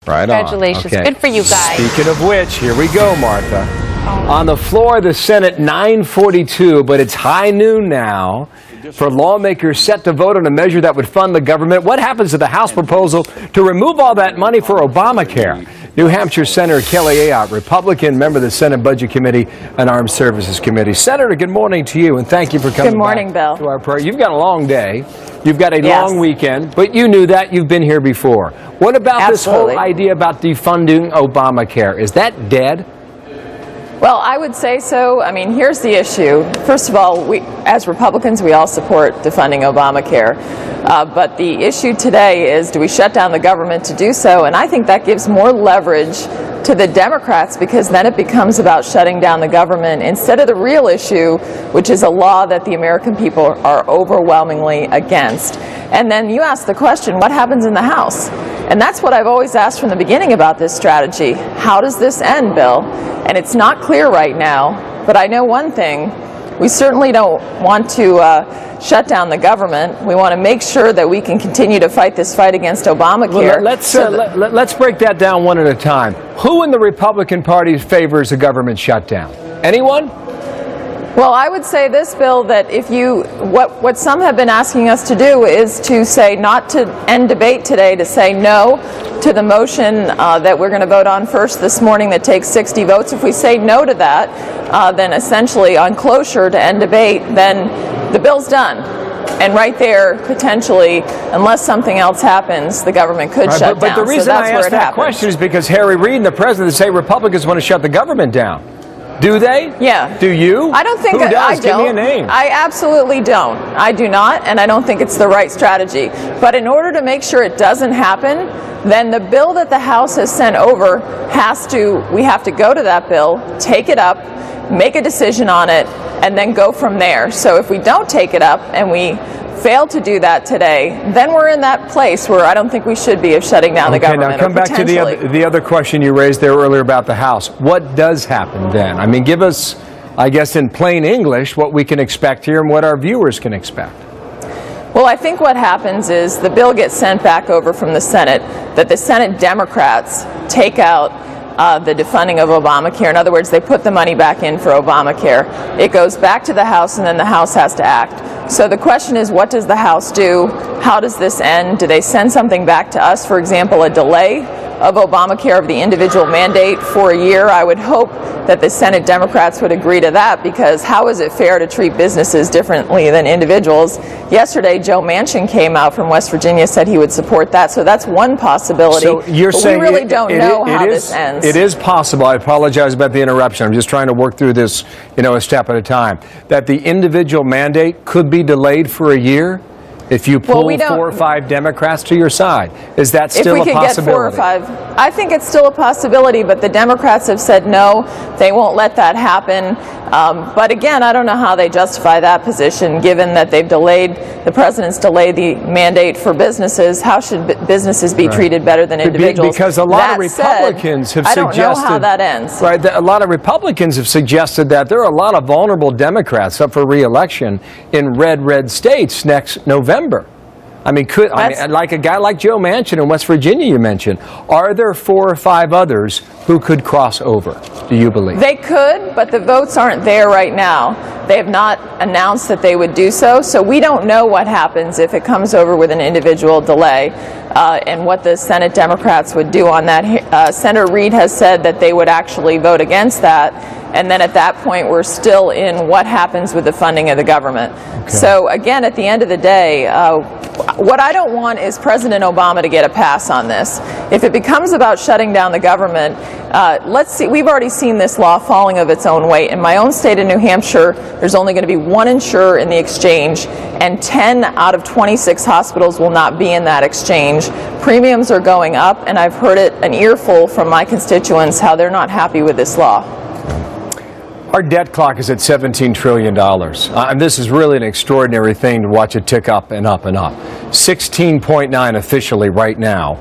Right on. Congratulations. Okay. Good for you guys. Speaking of which, here we go, Martha. On the floor of the Senate, 9:42, but it's high noon now for lawmakers set to vote on a measure that would fund the government. What happens to the House proposal to remove all that money for Obamacare? New Hampshire Senator Kelly Ayotte, Republican, member of the Senate Budget Committee and Armed Services Committee. Senator, good morning to you, and thank you for coming Good morning, back Bill. to our prayer. You've got a long day. You've got a Yes. long weekend, but you knew that. You've been here before. What about Absolutely. this whole idea about defunding Obamacare? Is that dead? Well, I would say so. I mean, here's the issue. First of all, as Republicans, we all support defunding Obamacare. But the issue today is, do we shut down the government to do so? And I think that gives more leverage to the Democrats, because then it becomes about shutting down the government instead of the real issue, which is a law that the American people are overwhelmingly against. And then you ask the question, what happens in the House? And that's what I've always asked from the beginning about this strategy. How does this end, Bill? And it's not clear right now, but I know one thing. We certainly don't want to shut down the government. We want to make sure that we can continue to fight this fight against Obamacare. Well, let's break that down one at a time. Who in the Republican Party favors a government shutdown? Anyone? Well, I would say this, Bill, that if you, what some have been asking us to do is to say, not to end debate today, to say no to the motion that we're going to vote on first this morning that takes 60 votes. If we say no to that, then essentially on cloture to end debate, then the bill's done. And right there, potentially, unless something else happens, the government could shut down. But the reason I asked that question is because Harry Reid and the president say Republicans want to shut the government down. Do they? Yeah. Do you? I don't think Who does? I don't. Give me a name. I absolutely don't. I do not, and I don't think it's the right strategy. But in order to make sure it doesn't happen, then the bill that the House has sent over we have to go to that bill, take it up, make a decision on it, and then go from there. So if we don't take it up and we fail to do that today, then we're in that place where I don't think we should be of shutting down the government. Now come back to the other question you raised there earlier about the House. What does happen then? I mean, give us, I guess, in plain English, what we can expect here and what our viewers can expect. Well, I think what happens is the bill gets sent back over from the Senate, that the Senate Democrats take out the defunding of Obamacare. In other words, they put the money back in for Obamacare. It goes back to the House, and then the House has to act. So the question is, what does the House do? How does this end? Do they send something back to us, for example, a delay of Obamacare, of the individual mandate for a year? I would hope that the Senate Democrats would agree to that, because how is it fair to treat businesses differently than individuals? Yesterday, Joe Manchin came out from West Virginia, said he would support that. So that's one possibility. So you're saying we really don't know how this ends. It is possible. I apologize about the interruption. I'm just trying to work through this, a step at a time. That the individual mandate could be delayed for a year if you pull 4 or 5 Democrats to your side. Is that still a possibility? If we could get 4 or 5, I think it's still a possibility, but the Democrats have said no, they won't let that happen. But again, I don't know how they justify that position, given that the president's delayed the mandate for businesses. How should businesses be treated better than individuals? Because a lot of Republicans have suggested... I don't know how that ends. Right, a lot of Republicans have suggested that there are a lot of vulnerable Democrats up for re-election in red states next November. I mean, like a guy like Joe Manchin in West Virginia you mentioned, are there 4 or 5 others who could cross over, do you believe? They could, but the votes aren't there right now. They have not announced that they would do so, so we don't know what happens if it comes over with an individual delay and what the Senate Democrats would do on that. Senator Reid has said that they would actually vote against that, and then at that point we're still in what happens with the funding of the government. Okay. So again, at the end of the day, what I don't want is President Obama to get a pass on this. If it becomes about shutting down the government, let's see, we've already seen this law falling of its own weight. In my own state of New Hampshire, there's only going to be 1 insurer in the exchange, and 10 out of 26 hospitals will not be in that exchange. Premiums are going up, and I've heard it an earful from my constituents how they're not happy with this law. Our debt clock is at $17 trillion. And this is really an extraordinary thing to watch it tick up and up and up. 16.9 officially right now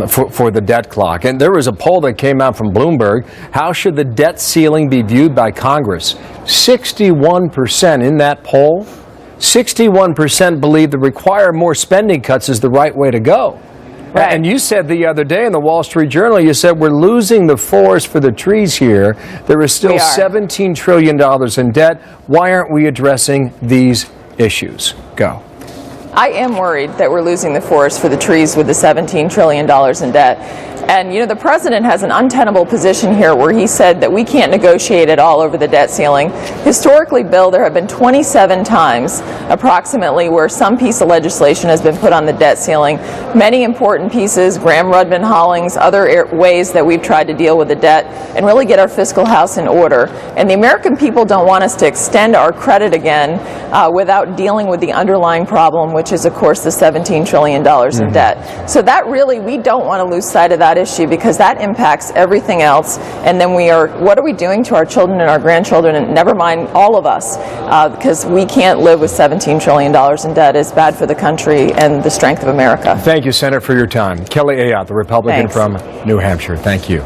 for the debt clock. And there was a poll that came out from Bloomberg. How should the debt ceiling be viewed by Congress? 61% in that poll. 61% believe that require more spending cuts is the right way to go. Right. And you said the other day in the Wall Street Journal, you said we're losing the forest for the trees here. There is still $17 trillion in debt. Why aren't we addressing these issues? Go. I am worried that we're losing the forest for the trees with the $17 trillion in debt. And, you know, the president has an untenable position here where he said that we can't negotiate at all over the debt ceiling. Historically, Bill, there have been 27 times approximately where some piece of legislation has been put on the debt ceiling. Many important pieces, Graham-Rudman-Hollings, other ways that we've tried to deal with the debt and really get our fiscal house in order. And the American people don't want us to extend our credit again without dealing with the underlying problem, which is, of course, the $17 trillion in debt. So that really, we don't want to lose sight of that issue because that impacts everything else. And then what are we doing to our children and our grandchildren, and never mind all of us, because we can't live with $17 trillion in debt. It's bad for the country and the strength of America. Thank you, Senator, for your time. Kelly Ayotte, the Republican from New Hampshire. Thank you.